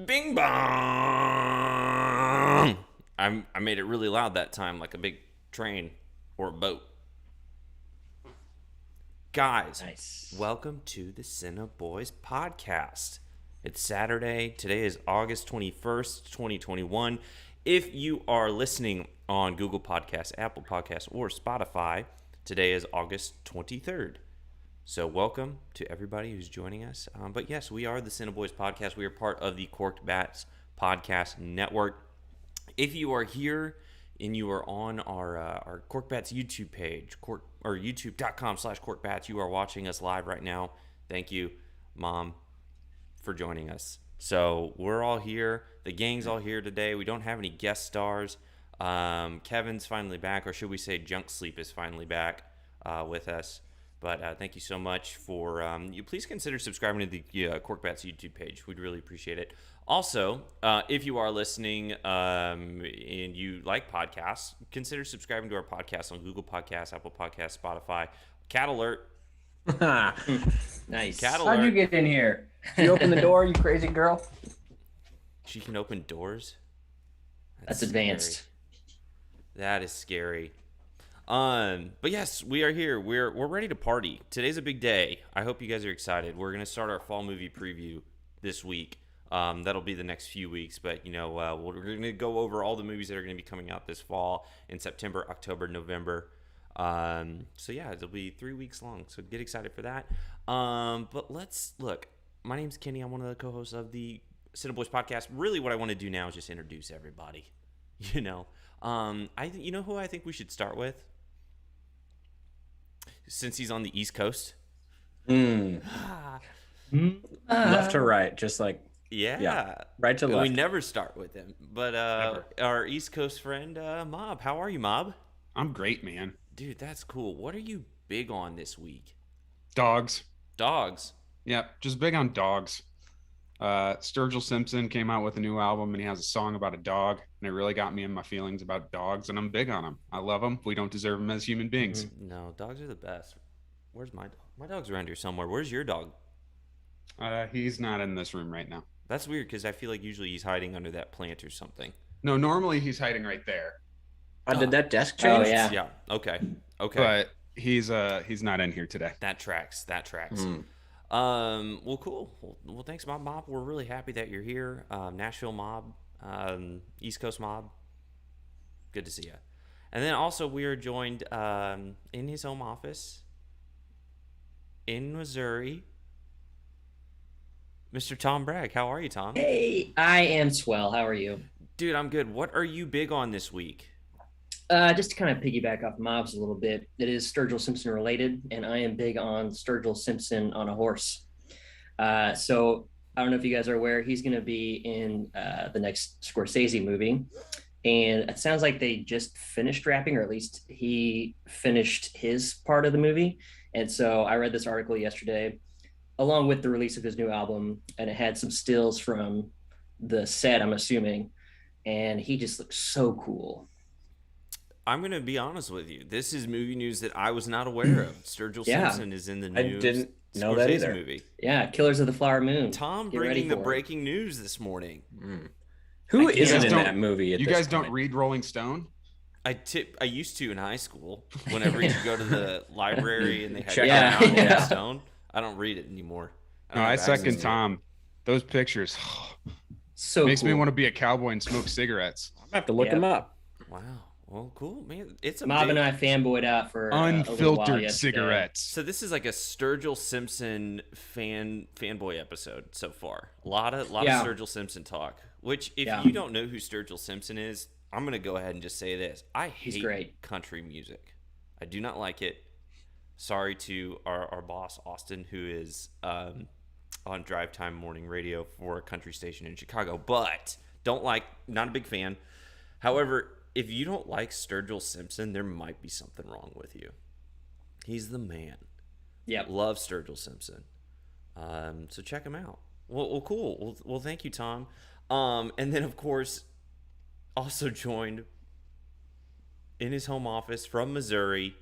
Bing bong! I made it really loud that time, like a big train or a boat. Guys, nice. Welcome to the CineBoiz podcast. It's Saturday. Today is August 21st, 2021. If you are listening on Google Podcasts, Apple Podcasts, or Spotify, today is August 23rd. So welcome to everybody who's joining us. But yes, we are the CineBoiz podcast. We are part of the Corked Bats podcast network. If you are here and you are on our Corked Bats YouTube page, youtube.com/CorkedBats, you are watching us live right now. Thank you, Mom, for joining us. So we're all here. The gang's all here today. We don't have any guest stars. Kevin's finally back, or should we say Junk Sleep is finally back with us. But thank you so much for you. Please consider subscribing to the Corked Bats YouTube page. We'd really appreciate it. Also, if you are listening and you like podcasts, consider subscribing to our podcast on Google Podcasts, Apple Podcasts, Spotify. Cat Alert. Nice. Cat Alert. How'd you get in here? You open the door, you crazy girl? She can open doors? That's advanced. Scary. That is scary. But yes, we are here. We're ready to party. Today's a big day. I hope you guys are excited. We're gonna start our fall movie preview this week. That'll be the next few weeks, but we're gonna go over all the movies that are gonna be coming out this fall in September, October, November. So yeah, it'll be 3 weeks long. So get excited for that. But let's look. My name's Kenny. I'm one of the co-hosts of the CineBoiz podcast. Really, what I want to do now is just introduce everybody. You know who I think we should start with? Since he's on the East Coast. Left to right, just like right to left. We never start with him. But our East Coast friend, Mob. How are you, Mob? I'm great, man. Dude, that's cool. What are you big on this week? Dogs. Yep, just big on dogs. Sturgill Simpson came out with a new album, and he has a song about a dog, and it really got me in my feelings about dogs, and I'm big on them. I love them. We don't deserve them as human beings. No, dogs are the best. Where's my dog? My dog's around here somewhere. Where's your dog? He's not in this room right now. That's weird, because I feel like usually he's hiding under that plant or something. No, normally he's hiding right there. Did that desk change? Oh, yeah. Yeah, okay. But he's not in here today. That tracks. Well, cool. Well, thanks, Mob. We're really happy that you're here. Nashville Mob, East Coast Mob. Good to see you. And then also we are joined in his home office in Missouri, Mr. Tom Bragg. How are you, Tom? Hey, I am swell. How are you? Dude, I'm good. What are you big on this week? Just to kind of piggyback off Mob's a little bit, it is Sturgill Simpson related, and I am big on Sturgill Simpson on a horse. So I don't know if you guys are aware, he's going to be in the next Scorsese movie. And it sounds like they just finished wrapping, or at least he finished his part of the movie. And so I read this article yesterday, along with the release of his new album, and it had some stills from the set, I'm assuming. And he just looks so cool. I'm going to be honest with you. This is movie news that I was not aware of. Sturgill Simpson is in the new I didn't know Scorsese that either. movie. Yeah, Killers of the Flower Moon. Tom bringing the breaking news this morning. Who isn't in that movie? You guys don't read Rolling Stone? I used to in high school. Whenever you go to the library and they had Rolling Stone, I don't read it anymore. I second Tom. Those pictures so makes cool. me want to be a cowboy and smoke cigarettes. I have to look him up. Wow. Well, cool, man. It's a Mob and I fanboyed out for unfiltered cigarettes. So this is like a Sturgill Simpson fanboy episode so far. A lot of Sturgill Simpson talk. Which, if you don't know who Sturgill Simpson is, I'm gonna go ahead and just say this: I hate country music. I do not like it. Sorry to our boss Austin, who is on Drive Time Morning Radio for a country station in Chicago, but not a big fan. However, if you don't like Sturgill Simpson, there might be something wrong with you. He's the man. Yeah, love Sturgill Simpson. So check him out. Well, cool. Well, thank you, Tom. And then of course, also joined in his home office from Missouri,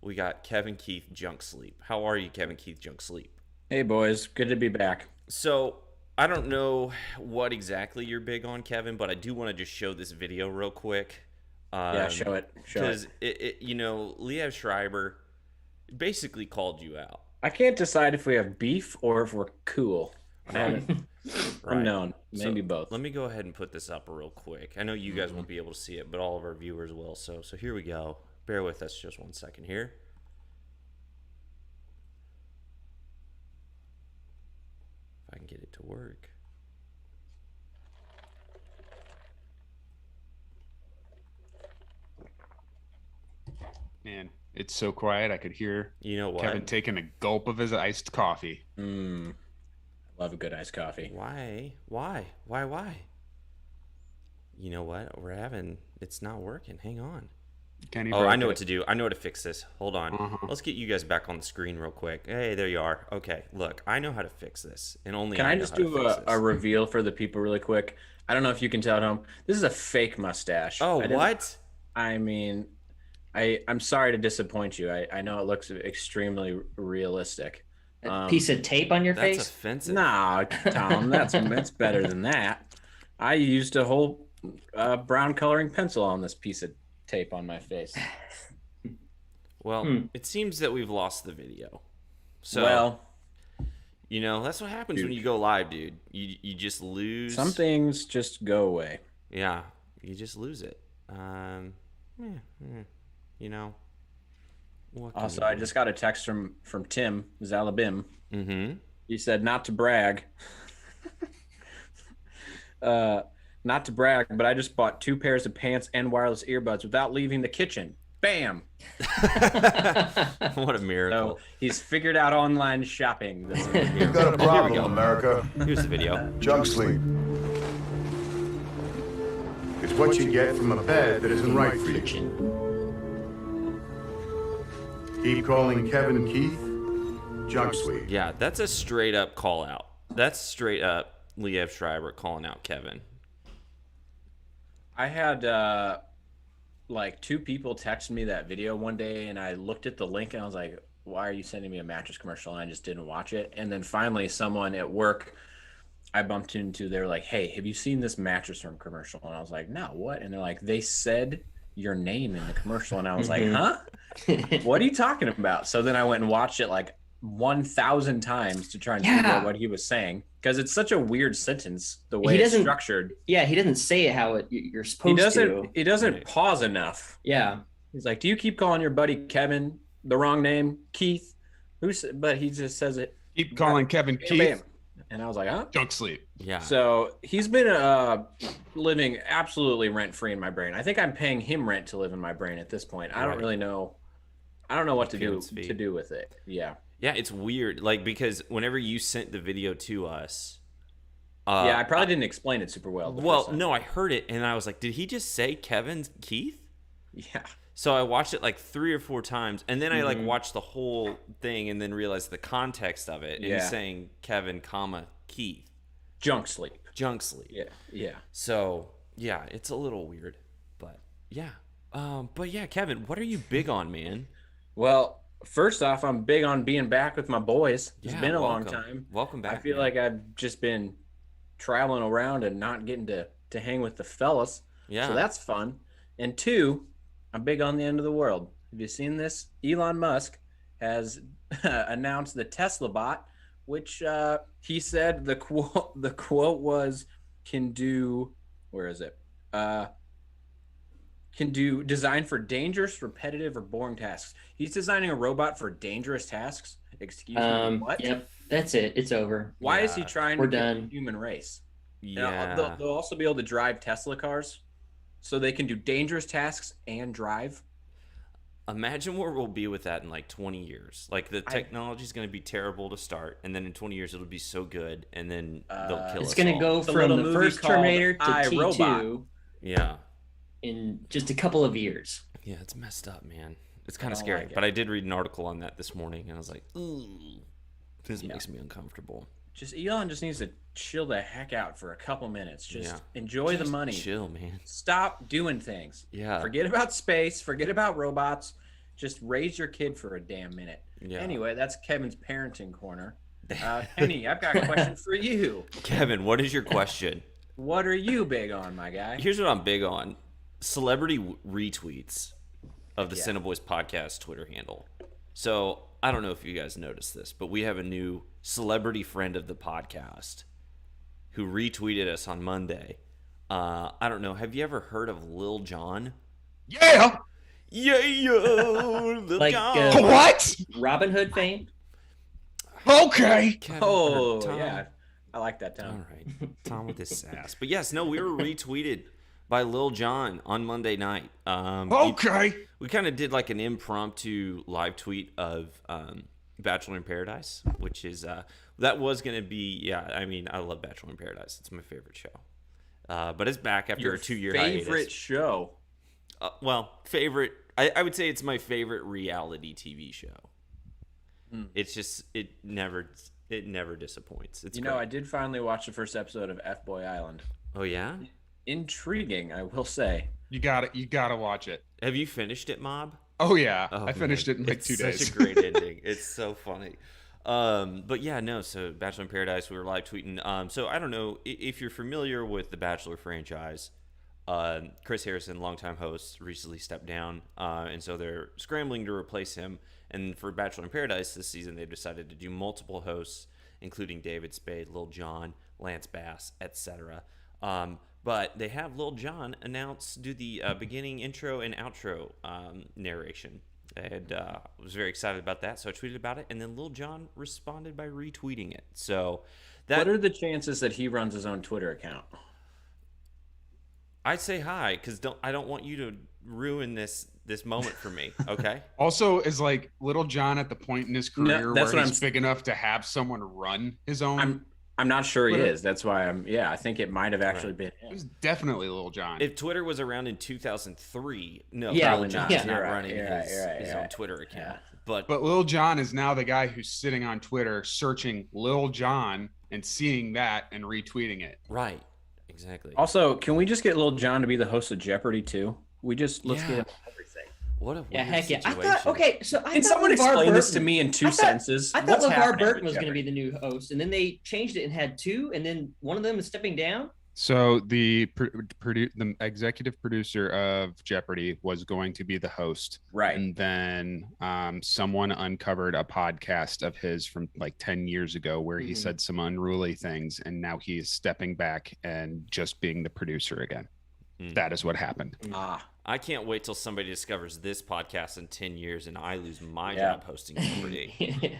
we got Kevin Keith Junk Sleep. How are you, Kevin Keith Junk Sleep? Hey boys, good to be back. So I don't know what exactly you're big on, Kevin, but I do want to just show this video real quick. Show it. Because Liev Schreiber basically called you out. I can't decide if we have beef or if we're cool. Right. Unknown. Maybe both. Let me go ahead and put this up real quick. I know you guys won't be able to see it, but all of our viewers will. So here we go. Bear with us just 1 second here. If I can get it to work. Man, it's so quiet. I could hear Kevin taking a gulp of his iced coffee. Love a good iced coffee. Why? You know what? It's not working. Hang on. I know what to do. I know how to fix this. Hold on. Let's get you guys back on the screen real quick. Hey, there you are. Okay, look, I know how to fix this. And only Can I know just how to do fix this. a reveal for the people really quick? I don't know if you can tell at home. This is a fake mustache. Oh, what? I mean, I'm sorry to disappoint you. I know it looks extremely realistic. A piece of tape on your face? That's offensive. Nah, Tom, that's better than that. I used a whole brown coloring pencil on this piece of tape on my face. Well, it seems that we've lost the video. So, that's what happens when you go live, dude. You just lose. Some things just go away. Yeah, you just lose it. Also, I just got a text from Tim Zalabim. Mm-hmm. He said, not to brag. Not to brag, but I just bought 2 pairs of pants and wireless earbuds without leaving the kitchen. Bam! What a miracle. So he's figured out online shopping. You've got a problem, America. Here's the video. Junk sleep. It's what you get from a bed that isn't right for you. Keep calling Kevin Keith junk sleep. Yeah, that's a straight up call out. That's straight up Liev Schreiber calling out Kevin. I had 2 people text me that video one day, and I looked at the link and I was like, why are you sending me a mattress commercial? And I just didn't watch it. And then finally someone at work I bumped into, they were like, hey, have you seen this Mattress Firm commercial? And I was like, no, what? And they're like, they said your name in the commercial. And I was like, huh? What are you talking about? So then I went and watched it like 1,000 times to try and figure out what he was saying, because it's such a weird sentence the way it's structured. Yeah, he doesn't say it how you're supposed to. He doesn't pause enough. Yeah, he's like, do you keep calling your buddy Kevin the wrong name, Keith? But he just says it. Keep calling Kevin Keith. Bam. And I was like, huh? Junk sleep. Yeah. So he's been living absolutely rent free in my brain. I think I'm paying him rent to live in my brain at this point. I don't really know. I don't know what to do with it. Yeah. Yeah, it's weird. Like, because whenever you sent the video to us, Yeah, I probably didn't explain it super well. well, no, I heard it and I was like, did he just say Kevin Keith? Yeah. So I watched it like 3 or 4 times, and then I like watched the whole thing and then realized the context of it. And he's saying Kevin, Keith. Junk sleep. Yeah. Yeah. So yeah, it's a little weird, but yeah. Kevin, what are you big on, man? Well, first off, I'm big on being back with my boys. It's been a long welcome. time. Welcome back. I feel man. like I've just been traveling around and not getting to hang with the fellas. Yeah. So that's fun. And 2, I'm big on the end of the world. Have you seen this? Elon Musk has announced the Tesla bot, which he said the quote was can do design for dangerous, repetitive, or boring tasks. He's designing a robot for dangerous tasks. Excuse me. What? Yep, that's it. It's over. Why is he trying We're to kill done. the human race? Yeah. They'll also be able to drive Tesla cars, so they can do dangerous tasks and drive. Imagine where we'll be with that in like 20 years. Like the technology is going to be terrible to start, and then in 20 years it'll be so good, and then they'll kill us. It's going to go It's a from little the movie first called Terminator to I, T2 Robot. Yeah. in just a couple of years. Yeah, it's messed up, man. It's kind of don't scary. like it. But I did read an article on that this morning, and I was like, ooh, this makes me uncomfortable. Just Elon just needs to chill the heck out for a couple minutes. Just enjoy the money. Chill, man. Stop doing things. Yeah. Forget about space. Forget about robots. Just raise your kid for a damn minute. Yeah. Anyway, that's Kevin's parenting corner. Kenny, I've got a question for you. Kevin, what is your question? What are you big on, my guy? Here's what I'm big on. Celebrity retweets of the CineBoiz podcast Twitter handle. So I don't know if you guys noticed this, but we have a new celebrity friend of the podcast who retweeted us on Monday. I don't know. Have you ever heard of Lil Jon? Yeah. Lil Like, Jon. What? Robin Hood fame. Okay. Kevin, Oh, Tom. yeah. I like that, Tom. All right. Tom with his sass. But yes, no, we were retweeted by Lil Jon on Monday night. Okay. We kind of did like an impromptu live tweet of Bachelor in Paradise, which is that was going to be, I mean, I love Bachelor in Paradise. It's my favorite show. But it's back after Your a 2-year favorite hiatus. show? Favorite. I would say it's my favorite reality TV show. It's just it never disappoints. It's I did finally watch the first episode of F-Boy Island. Oh yeah? Intriguing, I will say. You gotta watch it. Have you finished it, Mob? Oh yeah. Oh, I finished man. it in like It's 2 days. Such a great ending. It's so funny. But yeah, no. So Bachelor in Paradise, we were live tweeting. So I don't know if you're familiar with the Bachelor franchise. Chris Harrison, longtime host, recently stepped down, and so they're scrambling to replace him. And for Bachelor in Paradise this season, they've decided to do multiple hosts, including David Spade, Lil Jon, Lance Bass, etc. But they have Lil Jon do the beginning, intro, and outro narration. And I was very excited about that, so I tweeted about it, and then Lil Jon responded by retweeting it. So What are the chances that he runs his own Twitter account? I'd say hi, because I don't want you to ruin this moment for me, okay? Also, is like Little John at the point in his career that's where what he's big enough to have someone run his own? I'm not sure he Twitter? is. That's why I think it might have actually been It him. was definitely Little John. If Twitter was around in 2003, no, Yeah, Lil Jon's yeah. not You're right, running you're right, his, you're right, his you're own right. Twitter account. Yeah. But Lil John is now the guy who's sitting on Twitter searching Lil John and seeing that and retweeting it. right, exactly. Also, can we just get Lil Jon to be the host of Jeopardy too? Let's get him everything. What a Yeah, weird heck yeah. situation. I thought, okay, so I Can thought someone LeVar explain this to Burton- me in two I thought- sentences? I thought What's LeVar happening Burton with was going to Jeopardy? be the new host, and then they changed it and had 2, and then one of them is stepping down. So the executive producer of Jeopardy was going to be the host, Right. and then someone uncovered a podcast of his from like 10 years ago where he Mhm. said some unruly things, and now he is stepping back and just being the producer again. That is what happened. I can't wait till somebody discovers this podcast in 10 years and I lose my Yeah. job hosting Jeopardy.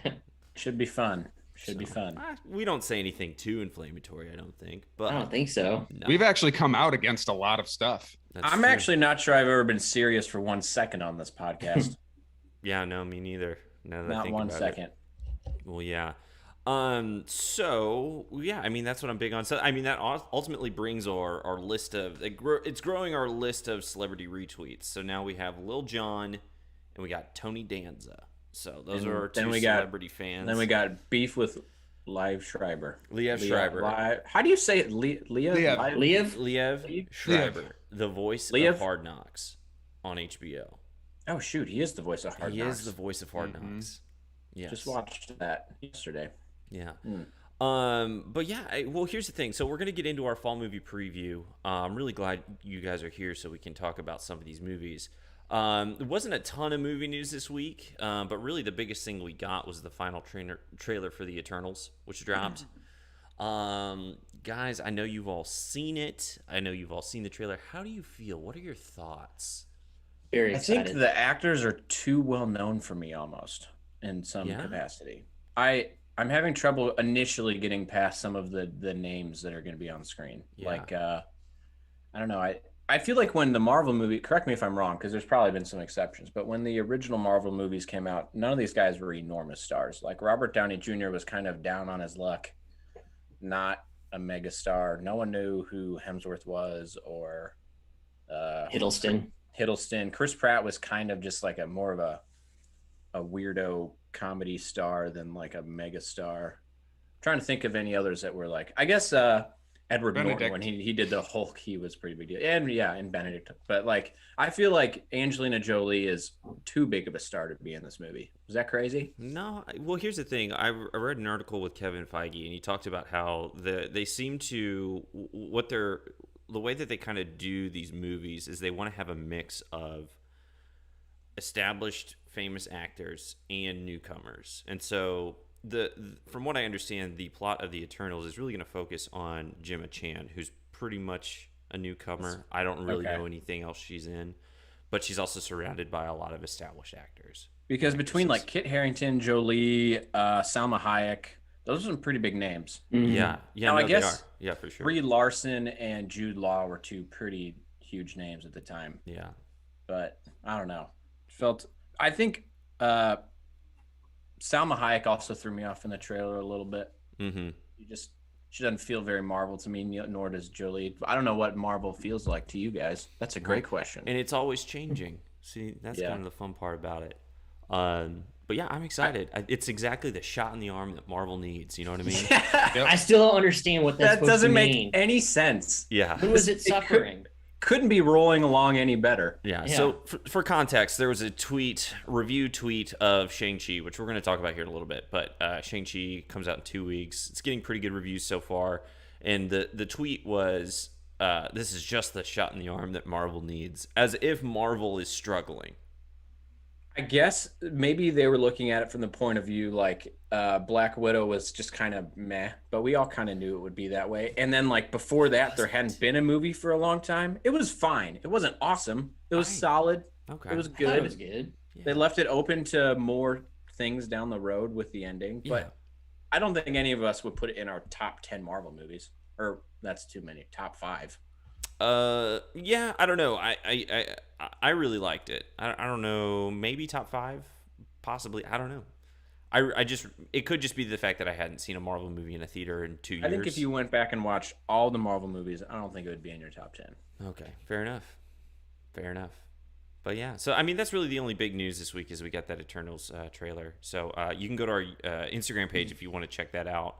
Should be fun. Should be fun. We don't say anything too inflammatory, I don't think. But I don't think so. no, We've actually come out against a lot of stuff. that's I'm true. actually not sure I've ever been serious for 1 second on this podcast. Yeah, no, me neither. Now that I Not think 1 about second. It. Well, yeah. So yeah, I mean that's what I'm big on. So I mean that ultimately brings our list of it's growing our list of celebrity retweets. So now we have Lil Jon, and we got Tony Danza. So those are our two celebrity fans. Then we got beef with Liev Schreiber. Liev Schreiber. How do you say it? Liev? Liev Schreiber, the voice of Hard Knocks on HBO. Oh shoot, he is the voice of Hard Knocks. He is the voice of Hard Knocks. Yes. Just watched that yesterday. Yeah. But yeah, well, here's the thing. So we're going to get into our fall movie preview. I'm really glad you guys are here so we can talk about some of these movies. There wasn't a ton of movie news this week, but really the biggest thing we got was the final trailer for The Eternals, which dropped. Guys, I know you've all seen it. I know you've all seen the trailer. How do you feel? What are your thoughts? Very excited. I think the actors are too well known for me almost in some capacity. I'm having trouble initially getting past some of the names that are going to be on screen. Yeah. Like, I don't know. I feel like when the Marvel movie, correct me if I'm wrong, because there's probably been some exceptions, but when the original Marvel movies came out, none of these guys were enormous stars. Like Robert Downey Jr. was kind of down on his luck, not a mega star. No one knew who Hemsworth was or Hiddleston. Chris Pratt was kind of just like more of a weirdo comedy star than like a mega star. I'm trying to think of any others that were like, I guess Edward Norton, when he did the Hulk, he was pretty big deal. And Benedict. But like, I feel like Angelina Jolie is too big of a star to be in this movie. Is that crazy? No. Well, here's the thing. I read an article with Kevin Feige, and he talked about how they seem to the way that they kind of do these movies is they want to have a mix of established famous actors and newcomers. And so from what I understand, the plot of The Eternals is really going to focus on Gemma Chan, who's pretty much a newcomer. I don't really know anything else she's in, but she's also surrounded by a lot of established actors. Because between like Kit Harington, Jolie, Salma Hayek, those are some pretty big names. Mm-hmm. Yeah. Now, I guess they are. Yeah, for sure. Brie Larson and Jude Law were two pretty huge names at the time. Yeah. But I don't know. I think Salma Hayek also threw me off in the trailer a little bit. Mm-hmm. She doesn't feel very Marvel to me, nor does Jolie. I don't know what Marvel feels like to you guys. That's a great question. And it's always changing. See, that's kind of the fun part about it. But yeah, I'm excited. It's exactly the shot in the arm that Marvel needs. You know what I mean? Yep. I still don't understand what that's supposed to mean. That doesn't make any sense. Yeah. Who is it suffering? Couldn't be rolling along any better. Yeah. So for context, there was a review tweet of Shang Chi, which we're going to talk about here in a little bit. But Shang Chi comes out in 2 weeks. It's getting pretty good reviews so far. And the tweet was, "This is just the shot in the arm that Marvel needs," as if Marvel is struggling. I guess maybe they were looking at it from the point of view like Black Widow was just kind of meh, but we all kind of knew it would be that way. And then like before that, there hadn't been a movie for a long time. It was fine. It wasn't awesome. It was solid. Okay. It was good. It was good. Yeah. They left it open to more things down the road with the ending, but I don't think any of us would put it in our top 10 Marvel movies, or that's too many. Top 5. Yeah, I don't know. I really liked it. I don't know. Maybe top 5, possibly. I don't know. It could just be the fact that I hadn't seen a Marvel movie in a theater in 2 years. I think if you went back and watched all the Marvel movies, I don't think it would be in your top 10. Okay, fair enough. But yeah, so I mean that's really the only big news this week is we got that Eternals trailer. So you can go to our Instagram page if you want to check that out.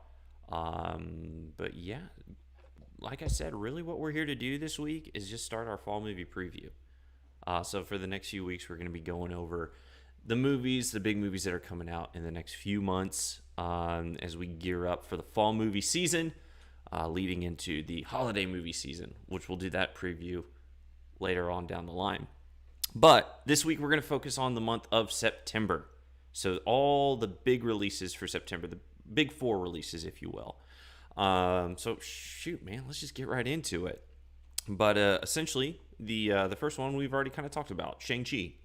But yeah, like I said, really what we're here to do this week is just start our fall movie preview. So for the next few weeks, we're going to be going over the big movies that are coming out in the next few months as we gear up for the fall movie season, leading into the holiday movie season, which we'll do that preview later on down the line. But this week, we're going to focus on the month of September. So all the big releases for September, the big 4 releases, if you will. So shoot, man, let's just get right into it. But essentially, the first one we've already kind of talked about, Shang Chi,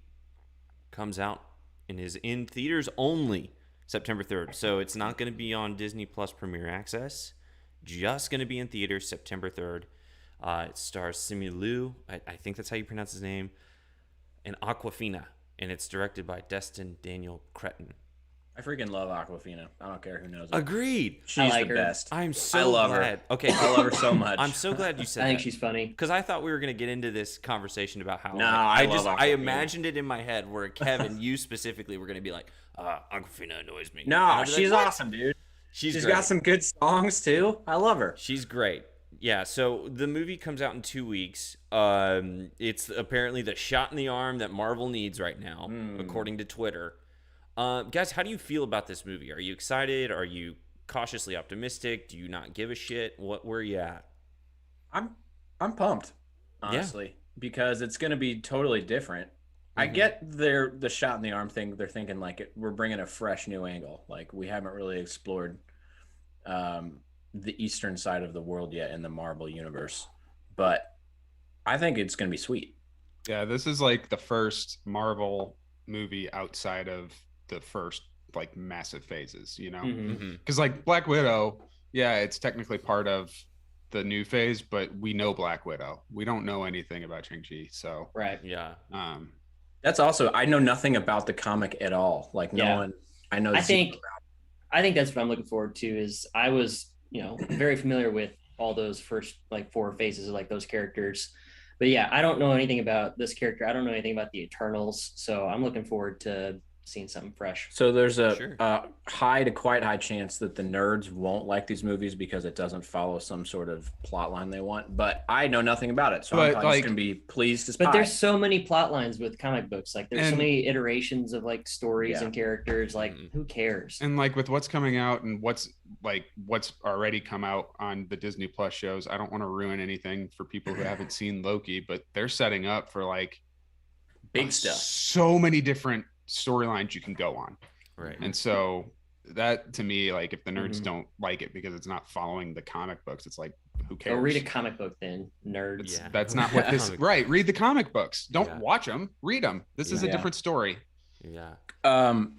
comes out and is in theaters only September 3rd. So it's not going to be on Disney Plus Premier Access. Just going to be in theaters September 3rd. It stars Simu Liu, I think that's how you pronounce his name, and Aquafina, and it's directed by Destin Daniel Cretton. I freaking love Aquafina. I don't care who knows it. Agreed. She's like the her. best. I'm so I love glad. her. Okay, I love her so much. I'm so glad you said I think that. she's funny. Because I thought we were going to get into this conversation about how No, I love I Aquafina. imagined it in my head where Kevin, you specifically, were going to be like, Aquafina annoys me. And No, I'd be she's like, "What?" awesome, dude. She's She's great. got some good songs too. I love her. She's great. Yeah, so the movie comes out in 2 weeks. It's apparently the shot in the arm that Marvel needs right now, according to Twitter. Guys, how do you feel about this movie? Are you excited? Are you cautiously optimistic? Do you not give a shit? Where are you at? I'm pumped, honestly, because it's going to be totally different. I get the shot in the arm thing. They're thinking like we're bringing a fresh new angle. Like we haven't really explored the eastern side of the world yet in the Marvel universe, but I think it's going to be sweet. Yeah, this is like the first Marvel movie outside of the first like massive phases, you know? Because like Black Widow, yeah, it's technically part of the new phase, but we know Black Widow. We don't know anything about Shang Chi, so Right. Yeah. That's also, I know nothing about the comic at all. Like no one, I know. I think that's what I'm looking forward to. Is I was, very familiar with all those first like 4 phases of like those characters, but yeah, I don't know anything about this character. I don't know anything about the Eternals, so I'm looking forward to seeing something fresh. So there's a Sure. high to quite high chance that the nerds won't like these movies because it doesn't follow some sort of plot line they want. But I know nothing about it, so I'm But, probably like- just gonna be pleased as But pie. there's so many plot lines with comic books. Like there's so And- many iterations of like stories Yeah. and characters. Like who cares? and like with what's coming out and what's already come out on the Disney Plus shows, I don't want to ruin anything for people who haven't seen Loki, but they're setting up for like big stuff. so many different storylines you can go on. Right. And so that to me, like if the nerds don't like it because it's not following the comic books, it's like who Go cares? read a comic book then, nerds. Yeah. That's not what this right. Read the comic books. Don't Yeah. watch them. Read them. This is a Yeah. different story. Yeah.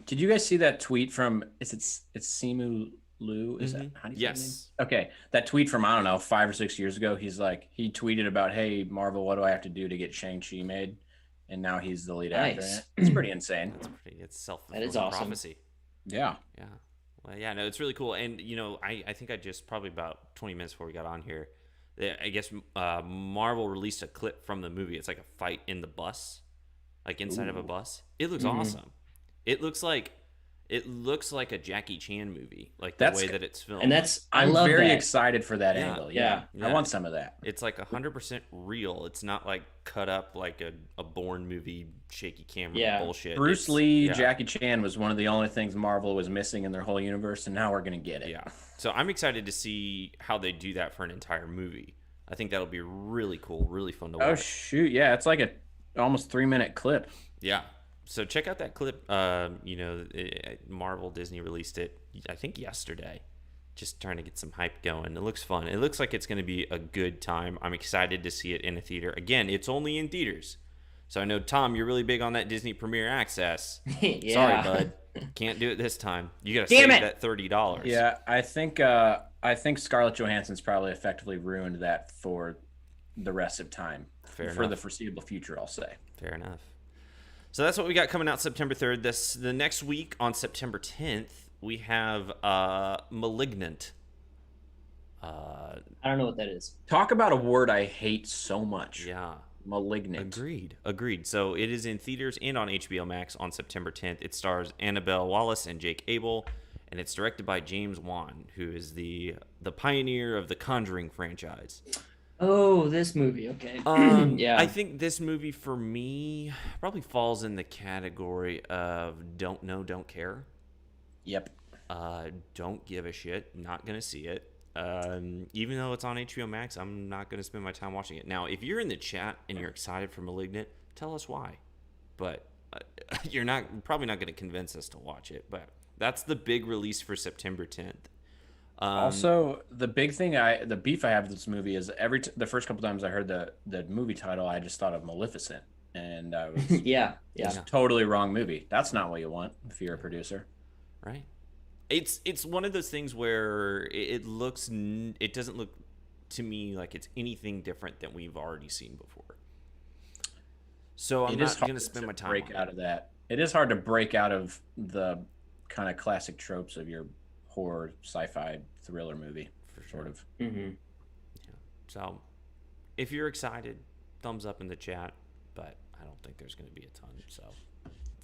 Did you guys see that tweet from? It's Simu Liu? Is that how do you say his Yes. name? Okay, that tweet from I don't know 5 or 6 years ago. He's like he tweeted about, "Hey Marvel, what do I have to do to get Shang-Chi made?" And now he's the lead actor in Nice. it. It's pretty insane. It's self. That is awesome. Prophecy. Yeah. Yeah. Well, yeah, no, it's really cool. And, I think I just probably about 20 minutes before we got on here, I guess Marvel released a clip from the movie. It's like a fight in the bus, like inside of a bus. It looks awesome. It looks like a Jackie Chan movie, like the That's- way that it's filmed. And that's I I'm love very that. excited for that Yeah. angle. Yeah. I want some of that. It's like 100% real. It's not like cut up like a Bourne movie, shaky camera Yeah. bullshit. Bruce It's- Lee, yeah. Jackie Chan was one of the only things Marvel was missing in their whole universe, and now we're gonna get it. Yeah. So I'm excited to see how they do that for an entire movie. I think that'll be really cool, really fun to watch. Oh shoot! Yeah, it's like a almost 3-minute clip. Yeah. So check out that clip. Marvel Disney released it, I think yesterday. Just trying to get some hype going. It looks fun. It looks like it's going to be a good time. I'm excited to see it in a theater. Again, it's only in theaters. So I know, Tom, you're really big on that Disney Premier Access. Yeah. Sorry, bud. Can't do it this time. You got to Damn save it. that $30. Yeah, I think Scarlett Johansson's probably effectively ruined that for the rest of time. Fair for enough. the foreseeable future, I'll say. Fair enough. So that's what we got coming out September 3rd. The next week on September 10th, we have Malignant. I don't know what that is. Talk about a word I hate so much. Yeah. Malignant. Agreed. So it is in theaters and on HBO Max on September 10th. It stars Annabelle Wallis and Jake Abel, and it's directed by James Wan, who is the pioneer of the Conjuring franchise. Oh, this movie. Okay. Yeah. I think this movie for me probably falls in the category of don't know, don't care. Yep. Don't give a shit. Not gonna see it. Even though it's on HBO Max, I'm not gonna spend my time watching it. Now, if you're in the chat and you're excited for Malignant, tell us why. But you're probably not gonna convince us to watch it. But that's the big release for September 10th. Also, the beef I have with this movie is the first couple times I heard the movie title, I just thought of Maleficent, and I was yeah. it's Yeah. a totally wrong movie. That's not what you want if you're a producer. Right. It's one of those things where it doesn't look to me like it's anything different than we've already seen before. So I'm It is not hard going to spend my time break on out it. of that. It is hard to break out of the kind of classic tropes of your horror sci-fi thriller movie, sort of. Mm-hmm. So, if you're excited, thumbs up in the chat. But I don't think there's going to be a ton. So,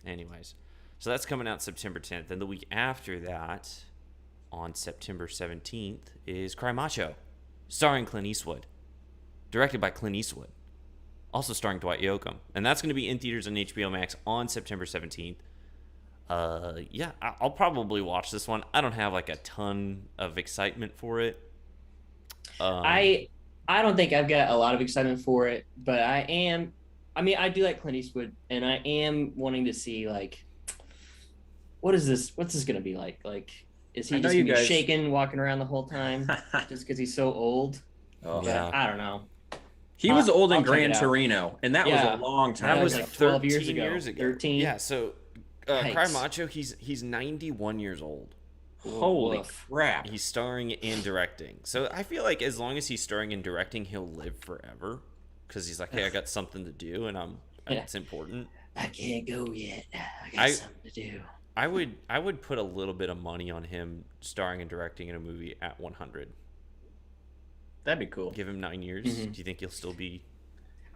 anyways, so that's coming out September 10th, and the week after that, on September 17th, is Cry Macho, starring Clint Eastwood, directed by Clint Eastwood, also starring Dwight Yoakam, and that's going to be in theaters on HBO Max on September 17th. Yeah, I'll probably watch this one. I don't have like a ton of excitement for it. I don't think I've got a lot of excitement for it, but I do like Clint Eastwood, and I am wanting to see, like, what's this going to be like? Like, is he just going to be shaking, walking around the whole time just because he's so old? Oh, yeah. I don't know. He was old in Gran Torino, and that was a long time. That was like 12 years ago. 13. Yeah, so Cry Macho, he's 91 years old. Holy crap. He's starring and directing. So I feel like as long as he's starring and directing, he'll live forever. Because he's like, hey, I got something to do, and it's important. I can't go yet. I got something to do. I would put a little bit of money on him starring and directing in a movie at 100. That'd be cool. Give him 9 years. Mm-hmm. Do you think he'll still be?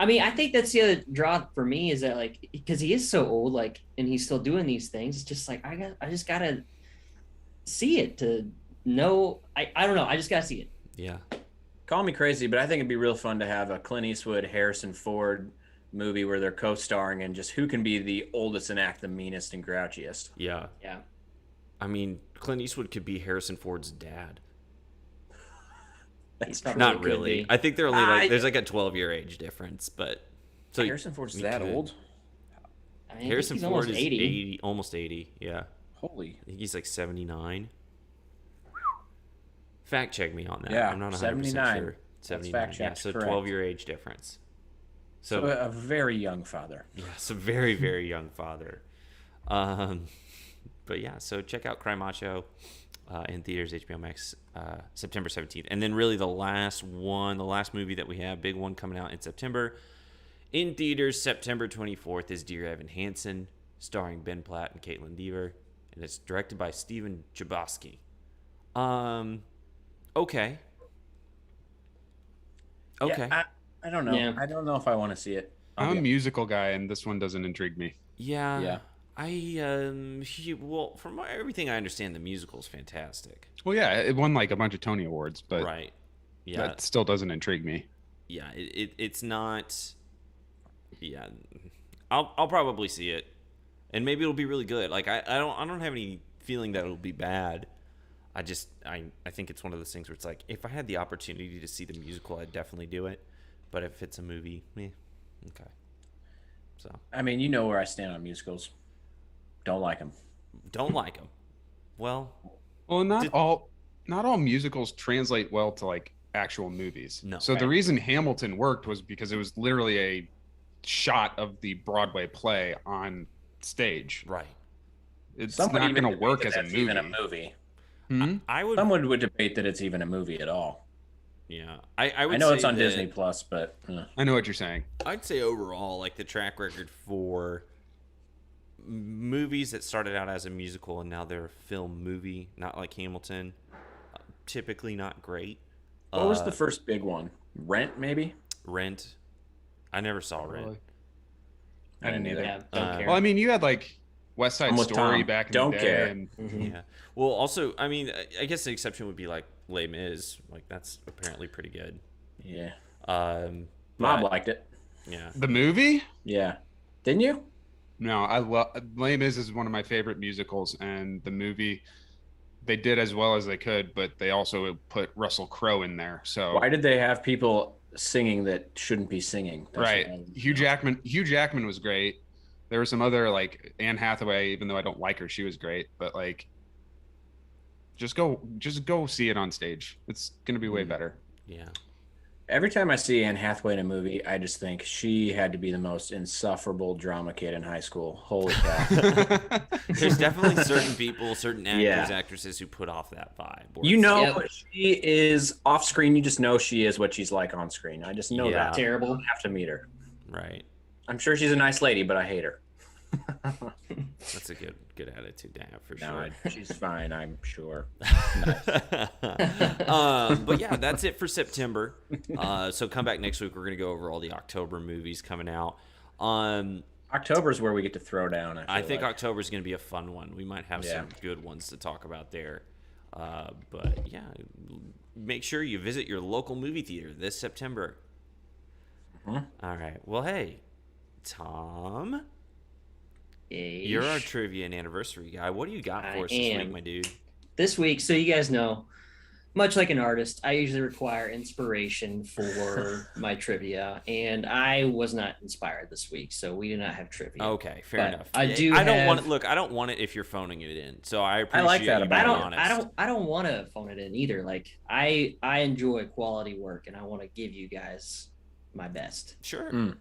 I mean, I think that's the other draw for me, is that, like, because he is so old, like, and he's still doing these things. It's just like I just gotta see it to know. I don't know. I just gotta see it. Yeah. Call me crazy, but I think it'd be real fun to have a Clint Eastwood, Harrison Ford movie where they're co-starring and just who can be the oldest and act the meanest and grouchiest. Yeah. Yeah. I mean, Clint Eastwood could be Harrison Ford's dad. That's not really. I think they're only like there's like a 12-year age difference, but so Harrison Ford's that old? I mean, Harrison he's Ford almost is 80. almost 80. Yeah. Holy. I think he's like 79. Fact check me on that. Yeah, I'm not 100% 79. sure. 79. fact Yeah, checked, so correct. 12-year age difference. So a very young father. Yeah, so very, very young father. But yeah, so check out Cry Macho in theaters, HBO Max, September 17th. And then really the last movie that we have, big one coming out in September, in theaters, September 24th, is Dear Evan Hansen, starring Ben Platt and Caitlin Dever. And it's directed by Steven Chbosky. Okay. Yeah, I don't know. Yeah. I don't know if I want to see it. I'm a musical guy, and this one doesn't intrigue me. Yeah. Well, from everything I understand, the musical is fantastic. Well, yeah, it won like a bunch of Tony Awards, but Right. Yeah. that still doesn't intrigue me. Yeah. It's not. Yeah. I'll probably see it, and maybe it'll be really good. Like I don't have any feeling that it'll be bad. I think it's one of those things where it's like, if I had the opportunity to see the musical, I'd definitely do it. But if it's a movie, okay. So I mean, you know where I stand on musicals. Don't like them. don't like them. Well, Not all musicals translate well to like actual movies. No. So the reason Hamilton worked was because it was literally a shot of the Broadway play on stage. right. It's Somebody not even going to work debate as that a that's movie. even a movie. I would. Someone would debate that it's even a movie at all. Yeah. I would. I know say it's on that- Disney Plus, but I know what you're saying. I'd say overall, like the track record for movies that started out as a musical and now they're a film movie, not like Hamilton, typically not great. what was the first big one? Rent, maybe? Rent? I never saw Rent. I didn't either. Yeah, don't care. Well, I mean, you had like West Side I'm with Story Tom. back in Don't the day. care. And Yeah. Well, also, I mean, I guess the exception would be like Les Mis. Like that's apparently pretty good. Yeah. But, Mom liked it. yeah. the movie? Yeah. Didn't you? No, I love Les Mis is one of my favorite musicals, and the movie they did as well as they could, but they also put Russell Crowe in there. So Why did they have people singing that shouldn't be singing? That's right, what I- Hugh Jackman was great. There were some other like Anne Hathaway, even though I don't like her, she was great. But like, just go see it on stage. It's gonna be way better. Yeah. Every time I see Anne Hathaway in a movie, I just think she had to be the most insufferable drama kid in high school. Holy cow. There's definitely certain people, certain actors, Yeah. actresses who put off that vibe. where You it's- know, Yep. she is off screen. You just know she is what she's like on screen. I just know Yeah. that. I Terrible. don't have to meet her. Right. I'm sure she's a nice lady, but I hate her. That's a good attitude to have for No, sure. she's fine, I'm sure. But yeah, that's it for September. So come back next week. We're gonna go over all the October movies coming out. October's where we get to throw down. I think October is gonna be a fun one. We might have some good ones to talk about there. But yeah, make sure you visit your local movie theater this September. All right. Well, hey, Tom. You're our trivia and anniversary guy. What do you got for us this week, my dude? This week, so you guys know, much like an artist, I usually require inspiration for my trivia, and I was not inspired this week, so we do not have trivia. Okay, fair enough. I don't want it if you're phoning it in. So I appreciate like that you about being it. honest. I don't want to phone it in either. Like I enjoy quality work, and I want to give you guys my best. Sure.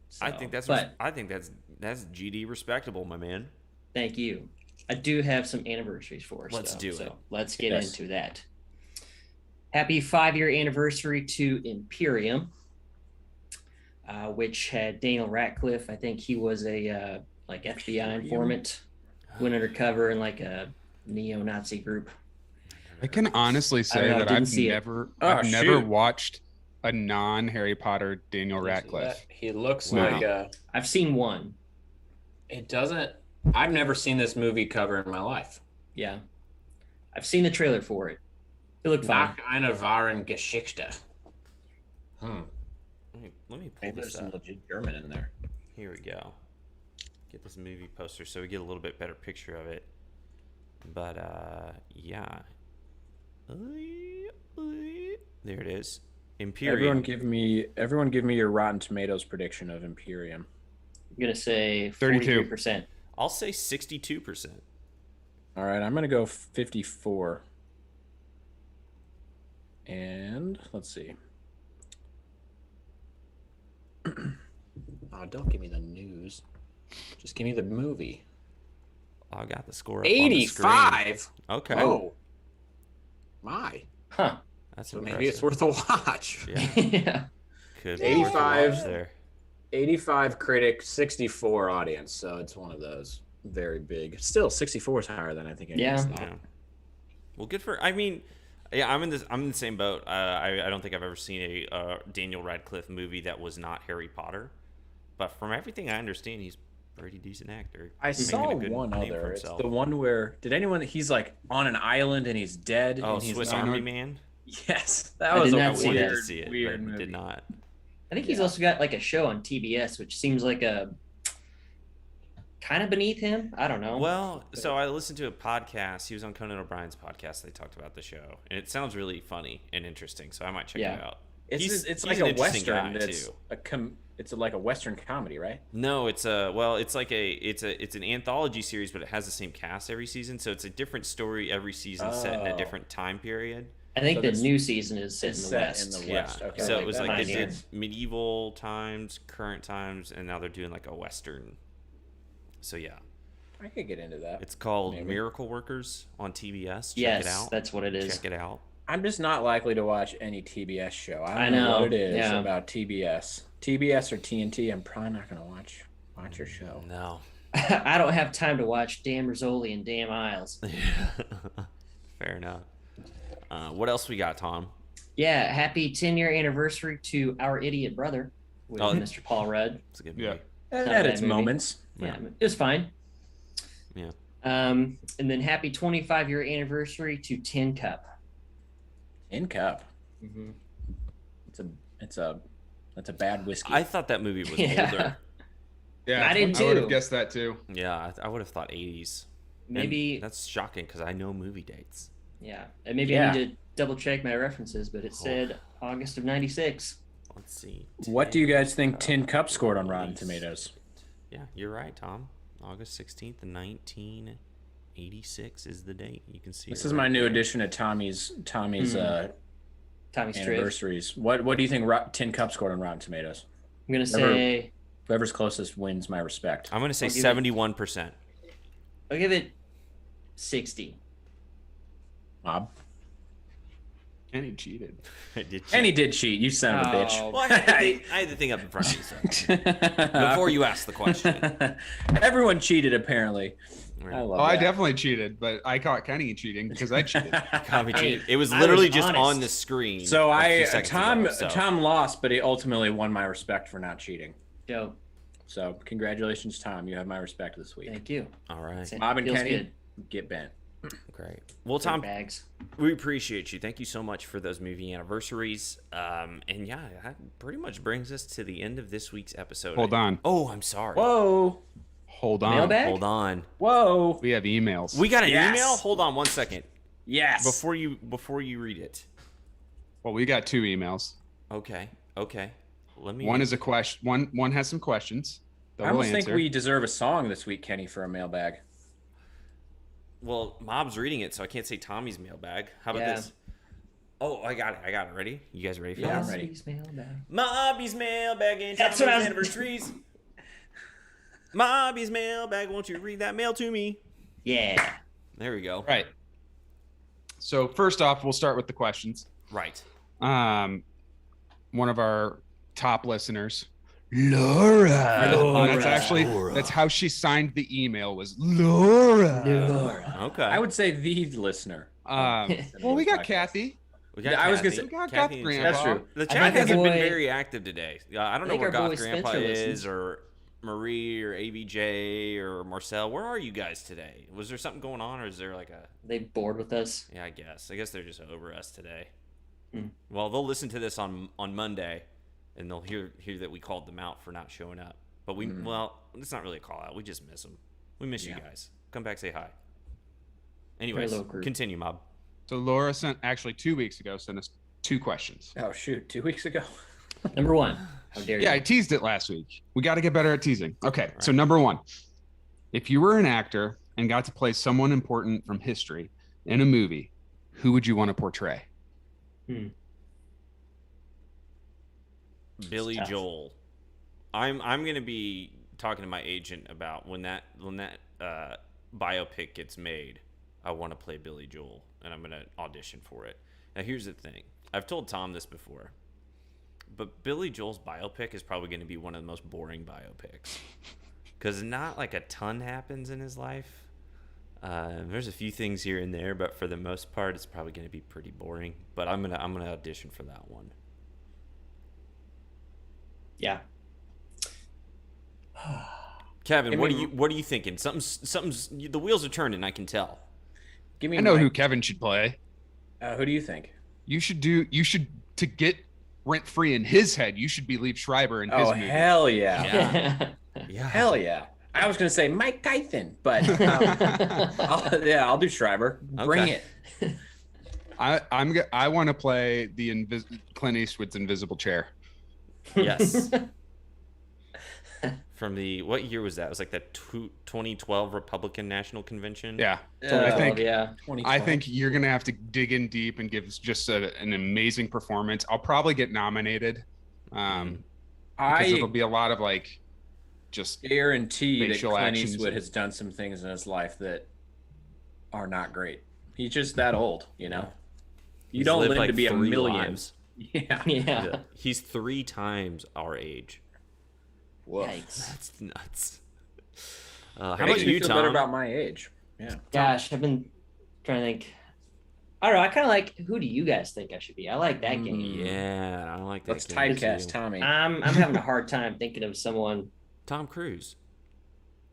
So, I think that's GD respectable, my man. Thank you. I do have some anniversaries for us. Let's do it. So let's get into that. Happy 5-year anniversary to Imperium, which had Daniel Radcliffe. I think he was a like FBI informant, went undercover in like a neo-Nazi group. I can honestly say that I've never watched a non-Harry Potter Daniel Radcliffe. He looks Wow. like a. I've seen one. It doesn't. I've never seen this movie cover in my life. Yeah, I've seen the trailer for it. It looked fun. Nach einer wahren Geschichte. Let me pull Maybe this there's some up. legit German in there. Here we go. Get this movie poster so we get a little bit better picture of it. But yeah. There it is. Imperium. Everyone give me your Rotten Tomatoes prediction of Imperium. I'm gonna say 32%. 43%. I'll say 62%. All right, I'm gonna go 54. And let's see. Oh, don't give me the news. Just give me the movie. I got the score up on the screen. 85. Okay. Oh, my. Huh. That's So impressive. maybe it's worth a watch. Yeah. Yeah. Could be worth a 85. watch there. 85 critic, 64 audience. So it's one of those very big. Still, 64 is higher than I think. Yeah. Yeah. Well, good for. I mean, yeah, I'm in the same boat. I don't think I've ever seen a Daniel Radcliffe movie that was not Harry Potter. But from everything I understand, he's a pretty decent actor. I He's saw making a good one name for other. It's himself. the one where he's like on an island and he's dead. Oh, and he's Swiss not- Army Man. Yes, that I was did a not see I wanted that. to weird, see it, weird but movie. did not. I think he's also got like a show on TBS, which seems like a kind of beneath him. I don't know. Well, so I listened to a podcast. He was on Conan O'Brien's podcast. They talked about the show, and it sounds really funny and interesting. So I might check it out. It's he's like an a interesting western. guy, It's too. it's like a western comedy, right? No, it's an anthology series, but it has the same cast every season. So it's a different story every season, set in a Oh. different time period. I think So the this- new season is set It's in the set West. in the Yeah. West. Okay. So it was that like they makes did sense. medieval times, current times, and now they're doing like a western. So yeah, I could get into that. it's called Maybe. Miracle Workers on TBS. Check Yes, it out. that's what it is. Check it out. I'm just not likely to watch any TBS show. I I don't know know, what it is yeah. about TBS. TBS or TNT, I'm probably not going to watch your show. No. I don't have time to watch Dan Rizzoli and Dan Isles. Fair enough. What else we got, Tom? Yeah, happy 10-year anniversary to Our Idiot Brother with Oh. Mr. Paul Rudd. It's a good Yeah. movie. It Not had a its bad movie. moments. Yeah, it was fine. Yeah. And then happy 25-year anniversary to Tin Cup. In Cup. Mm-hmm. That's a bad whiskey. I thought that movie was Yeah. older. Yeah, I did I would too. have guessed that too. Yeah, I would have thought 80s. And Maybe, that's shocking because I know movie dates. yeah. And maybe Yeah. I need to double check my references, but it said August of 96. Let's see. What do you guys think Tin Tin Cup scored on Rotten Release. Tomatoes? Yeah, you're right, Tom. August 16th, 1986 is the date. You can see This it is right my new there. addition to Tommy's Tommy Strip. anniversaries. What do you think Tin Cup scored on Rotten Tomatoes? I'm going to say, Whoever's closest wins my respect. I'm going to say I'll give it- 71%. I'll give it 60. Bob? Kenny cheated. I did And he did cheat. You son of a bitch. Oh. Well, I had the thing up in front of me, so. Before you asked the question. Everyone cheated, apparently. Right. I love Oh, that. I definitely cheated, but I caught Kenny cheating because I cheated. Copy cheated. Hey, It was I literally was just honest. on the screen. So a few I seconds Tom ago, so. Tom lost, but he ultimately won my respect for not cheating. Dope. So congratulations, Tom. You have my respect this week. Thank you. All right. Bob and Feels Kenny, good. get bent. Great. Well, Tom Tom, bags. we appreciate you. Thank you so much for those movie anniversaries. And yeah, that pretty much brings us to the end of this week's episode. Hold on. Oh, I'm sorry. Whoa. Hold on. Mailbag? Hold on. Whoa. We have emails. We got an Yes. email? Hold on 1 second. Yes. Before you read it. Well, we got 2 emails. Okay. Let me One is a question. One has some questions that I we'll almost answer. think we deserve a song this week, Kenny, for a mailbag. Well, Mob's reading it, so I can't say Tommy's mailbag. How about Yeah. this? Oh, I got it. Ready? You guys ready for Yeah, this? I'm ready. Please mailbag. Mobby's mailbag and That's Tommy's what I was- anniversaries. Mobby's mailbag, won't you read that mail to me? Yeah. There we go. Right. So first off, we'll start with the questions. Right. One of our top listeners, Laura. That's how she signed the email, was Laura. Okay. I would say the listener. Well, we got Kathy. We got Yeah, I was gonna Kathy. say- We got Kathy Goth and Grandpa. That's true. The I chat think our hasn't been boy- very active today. I don't know think where our Goth boy Grandpa Spencer is, listens. or Marie, or ABJ, or Marcel. Where are you guys today? Was there something going on, or is there like a... They bored with us. Yeah, I guess they're just over us today. Hmm. Well, they'll listen to this on Monday, and they'll hear that we called them out for not showing up. But well, it's not really a call out. We just miss them. We miss you guys. Come back, say hi. Anyways, low group. continue, Mob. So Laura sent, actually 2 weeks ago, sent us 2 questions. Oh, shoot. 2 weeks ago. Number 1. How dare you? Yeah, I teased it last week. We got to get better at teasing. Okay, so number 1. If you were an actor and got to play someone important from history in a movie, who would you want to portray? Billy tough. Joel. I'm gonna be talking to my agent about when that biopic gets made. I want to play Billy Joel, and I'm gonna audition for it. Now, here's the thing. I've told Tom this before, but Billy Joel's biopic is probably going to be one of the most boring biopics because not like a ton happens in his life. There's a few things here and there, but for the most part, it's probably going to be pretty boring. But I'm gonna audition for that one. Yeah. Kevin, what are you thinking? Something's the wheels are turning. I can tell. Give me I know my- who Kevin should play. Who do you think? You should to get rent free in his head. You should be Liev Schreiber in his Oh, movie. hell yeah. Yeah. Hell yeah. I was going to say Mike Tyson, but I'll do Schreiber. Bring Okay. it. I want to play the Clint Eastwood's Invisible Chair. Yes. From the what year was that? It was like the 2012 Republican National Convention. Yeah, I think yeah. I think you're gonna have to dig in deep and give just an amazing performance. I'll probably get nominated, because it'll be a lot of like just guarantee that facial Clint actions Eastwood and- has done some things in his life that are not great. He's just that old, you know. You He's don't lived, live like, to be a 3 million. lives. Yeah. Yeah. He's 3 times our age. Woof. Yikes. That's nuts. How It about makes me you, feel Tom? better about my age. Yeah. Gosh, I've been trying to think. I don't know. I kind of like. Who do you guys think I should be? I like that game. Yeah, I like that. Let's game typecast too. Tommy. I'm having a hard time thinking of someone. Tom Cruise.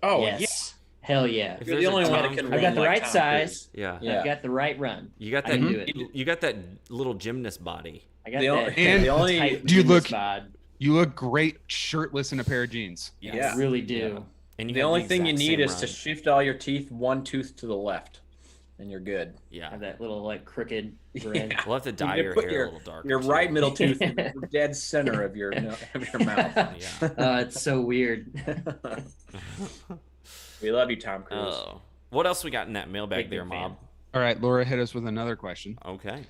Oh, Yes. Hell yeah. If You're there's the only a one Tom that can Cruise- I've got the like right Tom size. Yeah. Yeah. I've got the right run. You got I that. can do it. You got that little gymnast body. I got The that. only- and the only- tight Do you look- gymnast bod. You look great shirtless in a pair of jeans. Yes. Yeah. I really do. And you The have only thing you exact need same is to run. shift all your teeth 1 tooth to the left, and you're good. I Yeah. have that little like crooked grin. Yeah. We'll have to dye You your put hair a little darker. Your too. right middle tooth in the dead center of your mouth. Yeah. It's so weird. We love you, Tom Cruise. Oh. What else we got in that mailbag Big there, fan. Mob? All right, Laura hit us with another question. Okay.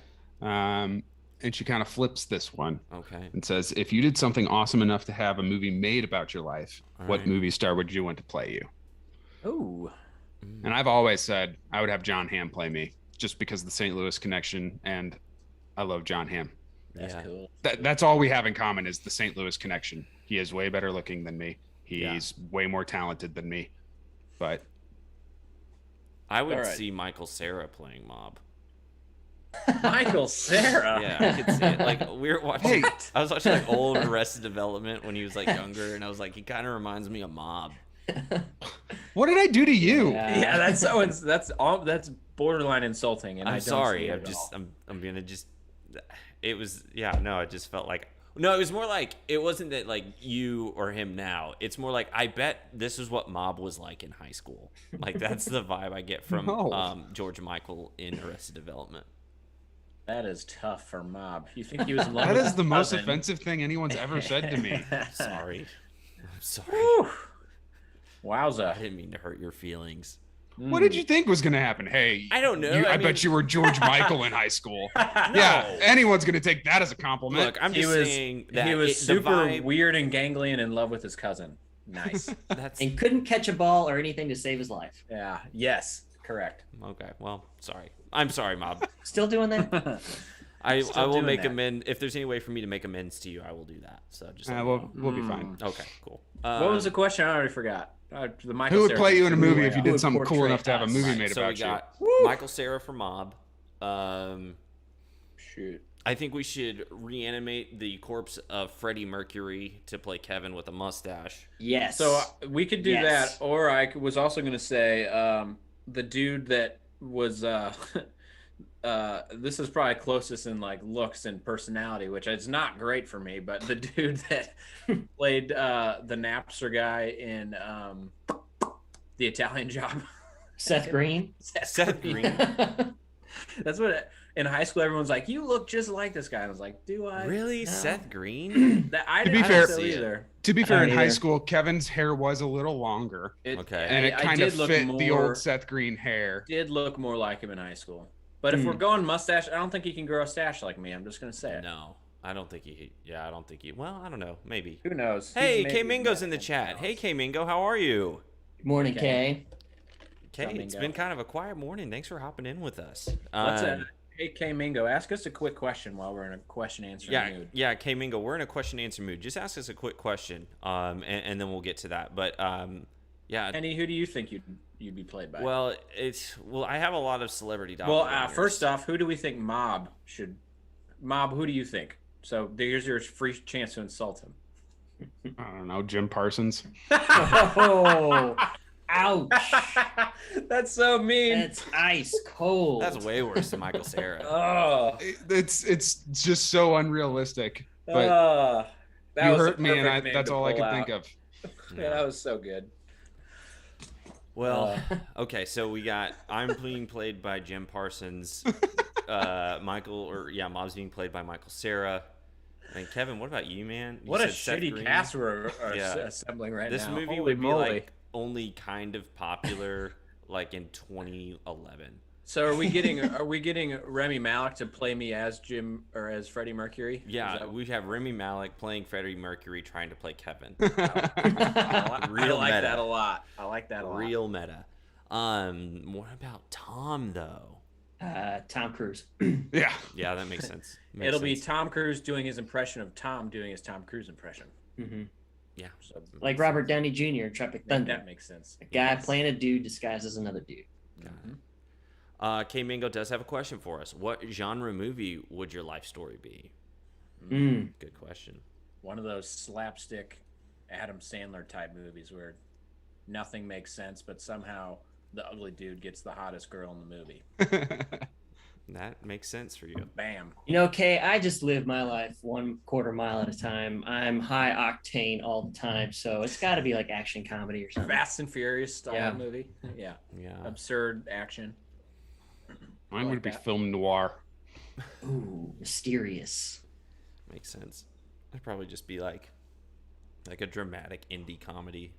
And she kind of flips this one Okay. and says, if you did something awesome enough to have a movie made about your life, All what right. movie star would you want to play you? Ooh. And I've always said I would have John Hamm play me just because of the St. Louis connection. And I love John Hamm. That's Yeah. cool. That's all we have in common is the St. Louis connection. He is way better looking than me. He's way more talented than me. But I would All right. see Michael Cera playing Mob. Michael Cera. Yeah, I could see it. Like we were watching. Hey. I was watching like old Arrested Development when he was like younger, and I was like, he kind of reminds me of Mob. what did I do to you? Yeah, that's borderline insulting, and I I'm don't sorry. see it I'm at just. all. I'm gonna just. It was. Yeah. No. It just felt like. No. It was more like it wasn't that like you or him now. It's more like I bet this is what Mob was like in high school. Like that's the vibe I get from No. George Michael in Arrested Development. That is tough for Mob. You think he was in love That with is his the most cousin. offensive thing anyone's ever said to me. Sorry. I'm sorry. Whew. I Wowza. didn't mean to hurt your feelings. What did you think was going to happen? Hey, I don't know. I I bet mean- you were George Michael in high school. Yeah, anyone's going to take that as a compliment. Look, I'm He just was saying that he was the super vibe- weird and gangly and in love with his cousin. Nice. That's And couldn't catch a ball or anything to save his life. Yeah. Yes. Correct. okay. Well, sorry. I'm sorry, Mob. Still doing that? I Still will doing make that. amends. If there's any way for me to make amends to you, I will do that. So just let me we'll be know. fine. Okay, cool. What was the question? I already forgot. The Michael Who would Cera play you in a thing. movie if you Who did would something cool portray enough to have a us? movie Right, made so about we you? got Michael Cera for Mob. Shoot. I think we should reanimate the corpse of Freddie Mercury to play Kevin with a mustache. Yes. So we could do Yes. that, or was also going to say the dude that was this is probably closest in like looks and personality, which is not great for me, but the dude that played the Napster guy in the Italian Job. Seth Green. Seth Green. That's what in high school everyone's like, you look just like this guy. I was like, do I? Really, No. Seth Green? That, I To be didn't fair- think so either. To be fair, don't in high either. school, Kevin's hair was a little longer, Okay. and it I kind did of look fit the more- old Seth Green hair. Did look more like him in high school. But if we're going mustache, I don't think he can grow a stash like me. I'm just gonna say it. No, I don't think he. Yeah, I don't think he. Well, I don't know. Maybe. Who knows? Hey, He's K maybe Mingo's in the medical. chat. Who Hey, knows? K Mingo, how are you? Good morning, Okay. Kay. Okay, Come it's and been go. kind of a quiet morning. Thanks for hopping in with us. Let's hey K Mingo, ask us a quick question while we're in a question answering mood. Yeah, K Mingo, we're in a question answer mood. Just ask us a quick question, and then we'll get to that. But yeah, Penny, who do you think you'd be played by? well, I have a lot of celebrity Well, doppelgangers. first off, who do we think Mob should? Mob, who do you think? So here's your free chance to insult him. I don't know, Jim Parsons. Oh, ouch. That's so mean. That's ice cold. That's way worse than Michael Cera. Oh, It's just so unrealistic. But that you was hurt the me, and perfect name that's to all I pull could think out. of. Yeah, that was so good. Well, okay, so we got I'm being played by Jim Parsons, Mob's being played by Michael Cera. And Kevin, what about you, man? You What a said Seth shitty Green? cast we're Yeah. assembling right This now. movie Holy would be moly. like only kind of popular like in 2011. So are we getting Remy Malik to play me as Jim or as Freddie Mercury? Yeah, Is that- we have Remy Malik playing Freddie Mercury trying to play Kevin. I Real like meta. that a lot. I like that a lot. Real meta. What about Tom though? Tom Cruise. Yeah. Yeah, that makes sense. Makes It'll be sense. Tom Cruise doing his impression of Tom doing his Tom Cruise impression. hmm Yeah. So Like Robert Downey Jr. in Tropic Thunder. that makes sense. A guy playing a dude disguised as another dude. K Mingo does have a question for us. What genre movie would your life story be? Mm. Good question. One of those slapstick Adam Sandler type movies where nothing makes sense, but somehow the ugly dude gets the hottest girl in the movie. That makes sense for you. Bam. You know, Kay, I just live my life 1/4 mile at a time. I'm high octane all the time, so it's got to be like action comedy or something. Fast and Furious style Yeah. movie. Yeah. Yeah. Absurd action. Mine like would be that. film noir. Ooh, mysterious. Makes sense. It'd probably just be like a dramatic indie comedy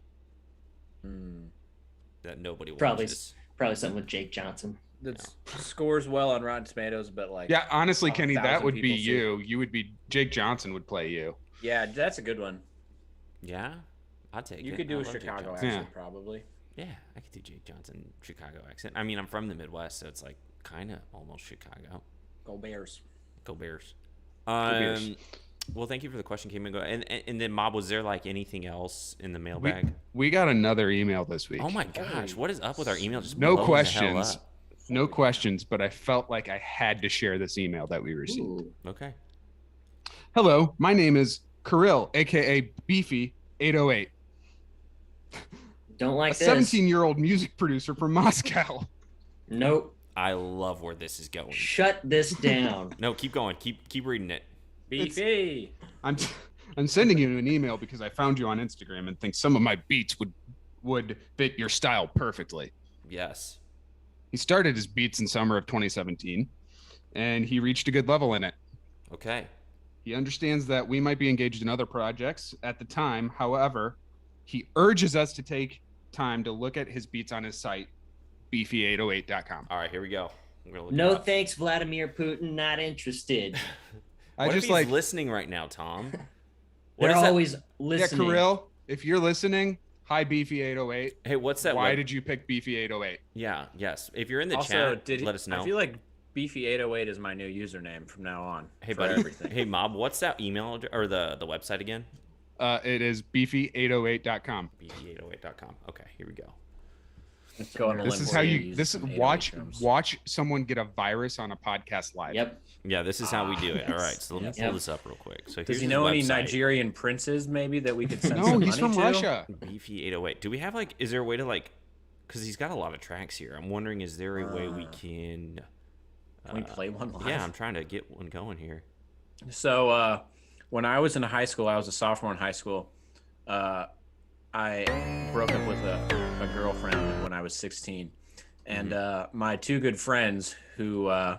that nobody Probably, watches. probably something with Jake Johnson. That scores well on Rotten Tomatoes, but like Yeah, honestly, Kenny, that 1,000 would be people see it. you. You would be Jake Johnson would play you. Yeah, that's a good one. Yeah, I'd take it. You could do I a love Jake Chicago Johnson. accent, Yeah. probably. Yeah, I could do Jake Johnson Chicago accent. I mean, I'm from the Midwest, so it's like kind of almost Chicago. Go Bears. Go Bears. Bears. Well, thank you for the question, Kim. And then, Mob, was there like anything else in the mailbag? We got another email this week. Oh my gosh, what is up with our email? Just No blowing the hell questions. up. No questions, but I felt like I had to share this email that we received. Ooh. Okay. Hello, my name is Kirill, aka Beefy 808. Don't like A this. 17-year-old music producer from Moscow. Nope. I love where this is going. Shut this down. No, keep going. Keep reading it. Beefy. I'm sending you an email because I found you on Instagram and think some of my beats would fit your style perfectly. Yes. He started his beats in summer of 2017, and he reached a good level in it. Okay. He understands that we might be engaged in other projects at the time. However, he urges us to take time to look at his beats on his site, beefy808.com. All right, here we go. I'm gonna look No it up. thanks, Vladimir Putin. Not interested. I What if just he's like, listening right now, Tom? They're is that? always yeah, listening. Kirill, if you're listening, hi Beefy808. Hey, what's that? Why did you pick Beefy808? Yeah, yes. If you're in the Also, chat, let us know. I feel like Beefy808 is my new username from now on. Hey, for buddy. everything. Hey, Mob, what's that email or the website again? It is beefy808.com. bb808.com. Okay, here we go. Let's go on a This limb is where how we you use this some 808 drums. watch someone get a virus on a podcast live. Yep. Yeah, this is how we do it. All right, so let me Yep. pull this up real quick. So Does here's he his know any website. Nigerian princes maybe that we could send No, some he's money from to? Russia. Beefy 808. Do we have like? Is there a way to like? Because he's got a lot of tracks here. I'm wondering, is there a way we can? Can we play one live? Yeah, I'm trying to get one going here. So when I was in high school, I was a sophomore in high school. I broke up with a girlfriend when I was 16, and my two good friends, who I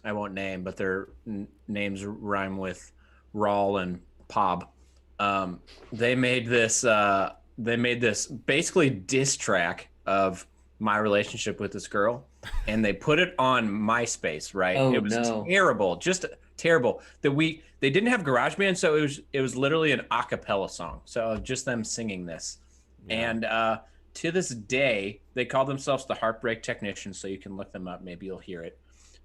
won't name, but their names rhyme with Rawl and Pob. They made this basically diss track of my relationship with this girl, and they put it on MySpace. Right? Oh, it was no. terrible, just terrible. They didn't have GarageBand, so it was literally an a cappella song. So just them singing this, and to this day, they call themselves the Heartbreak Technicians. So you can look them up. Maybe you'll hear it.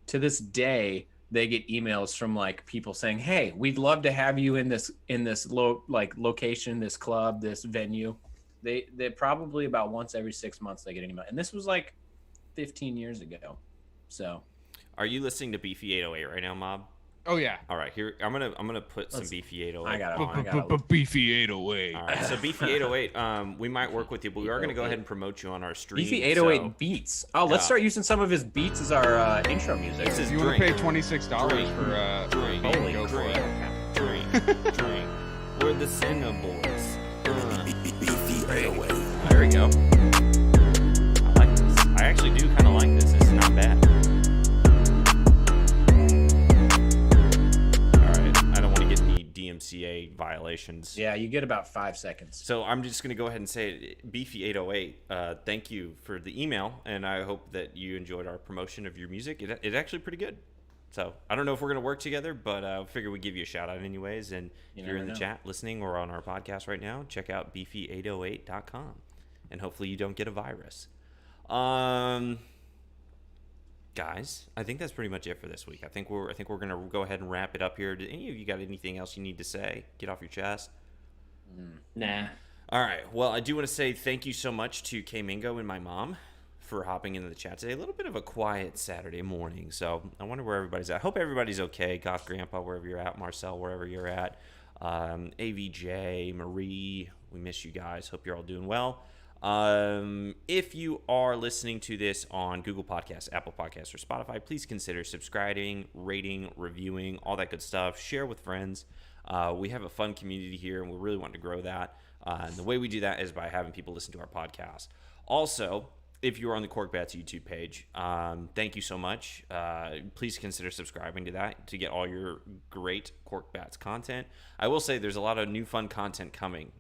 To this day, they get emails from like people saying, "Hey, we'd love to have you in this location, this club, this venue." They probably about once every 6 months they get an email, and this was like 15 years ago. So, Are you listening to Beefy 808 right now, Mob? Oh yeah. All right, here I'm gonna put some Beefy 808. I got on. it. Beefy 808. All right, so Beefy 808, we might work with you, but we are gonna go ahead and promote you on our stream. Beefy 808 so- beats. Oh, let's Yeah. start using some of his beats as our intro music. This is If you want to drink. pay $26 Drink. for a Drink. beat, Holy go for drink. it. Drink. We're the CineBoiz. There we go. I like this. I actually do kind of like this. This is not bad. All right. I don't want to get any DMCA violations. Yeah, you get about 5 seconds. So I'm just going to go ahead and say, Beefy 808, thank you for the email, and I hope that you enjoyed our promotion of your music. It's actually pretty good. So I don't know if we're going to work together, but I figure we'd give you a shout out anyways. And if you're in the chat listening or on our podcast right now, check out beefy808.com, and hopefully you don't get a virus. Guys, I think that's pretty much it for this week. I think we're going to go ahead and wrap it up here. Did any of you got anything else you need to say? Get off your chest. Nah. All right. Well, I do want to say thank you so much to K Mingo and my mom for hopping into the chat today. A little bit of a quiet Saturday morning, so I wonder where everybody's at. I hope everybody's okay. Goth Grandpa, wherever you're at. Marcel, wherever you're at. AVJ, Marie, we miss you guys. Hope you're all doing well. If you are listening to this on Google Podcasts, Apple Podcasts, or Spotify, please consider subscribing, rating, reviewing, all that good stuff. Share with friends. We have a fun community here, and we really want to grow that. And the way we do that is by having people listen to our podcast. Also, if you're on the Cork Bats YouTube page, thank you so much. Please consider subscribing to that to get all your great Cork Bats content. I will say there's a lot of new fun content coming.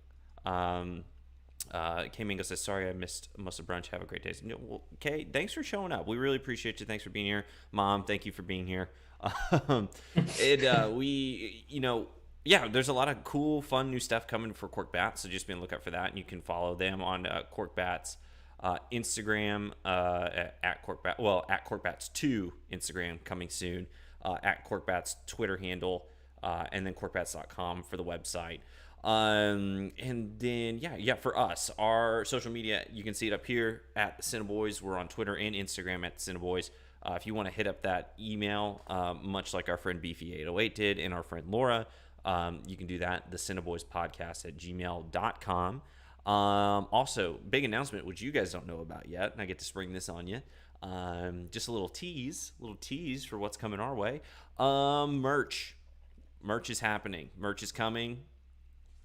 K-Mingo says, sorry I missed most of brunch. Have a great day. No, well, Kay, thanks for showing up. We really appreciate you. Thanks for being here. Mom, thank you for being here. There's a lot of cool, fun, new stuff coming for Cork Bats, so just be on the lookout for that, and you can follow them on Cork Bats Instagram at Cork Bats 2 Instagram coming soon. at Corkbat's Twitter handle, and then corkbats.com for the website. And then for us, our social media, you can see it up here at CineBoiz. We're on Twitter and Instagram at CineBoiz. If you want to hit up that email, much like our friend Beefy808 did and our friend Laura, you can do that, the CineBoiz podcast at gmail.com. Also, big announcement, which you guys don't know about yet, and I get to spring this on you. Just a little tease for what's coming our way. Merch is happening. Merch is coming.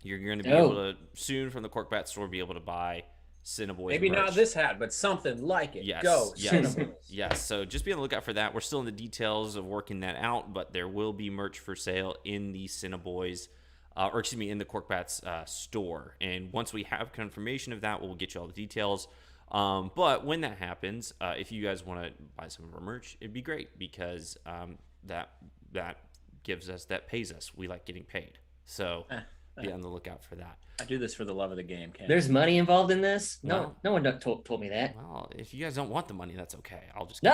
You're going to be able to soon from the Corkbat store be able to buy CineBoiz Maybe merch. not this hat, but something like it. Yes, Go, yes, CineBoiz. yes. So just be on the lookout for that. We're still in the details of working that out, but there will be merch for sale in the CineBoiz, in the Corkbat's store. And once we have confirmation of that, we'll get you all the details. But when that happens, if you guys want to buy some of our merch, it'd be great because that pays us. We like getting paid. So be on the lookout for that. I do this for the love of the game, Ken. There's money involved in this? Well, No one told me that. Well, if you guys don't want the money, that's okay. I'll just No.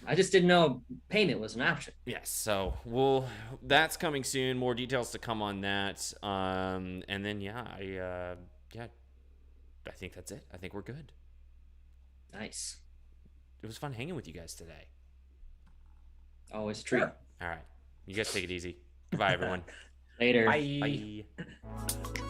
I just didn't know payment was an option. Yes, so that's coming soon. More details to come on that. And then I think that's it. I think we're good. Nice. It was fun hanging with you guys today. Always true. Sure. All right. You guys take it easy. Goodbye, everyone. Later. Bye. Bye.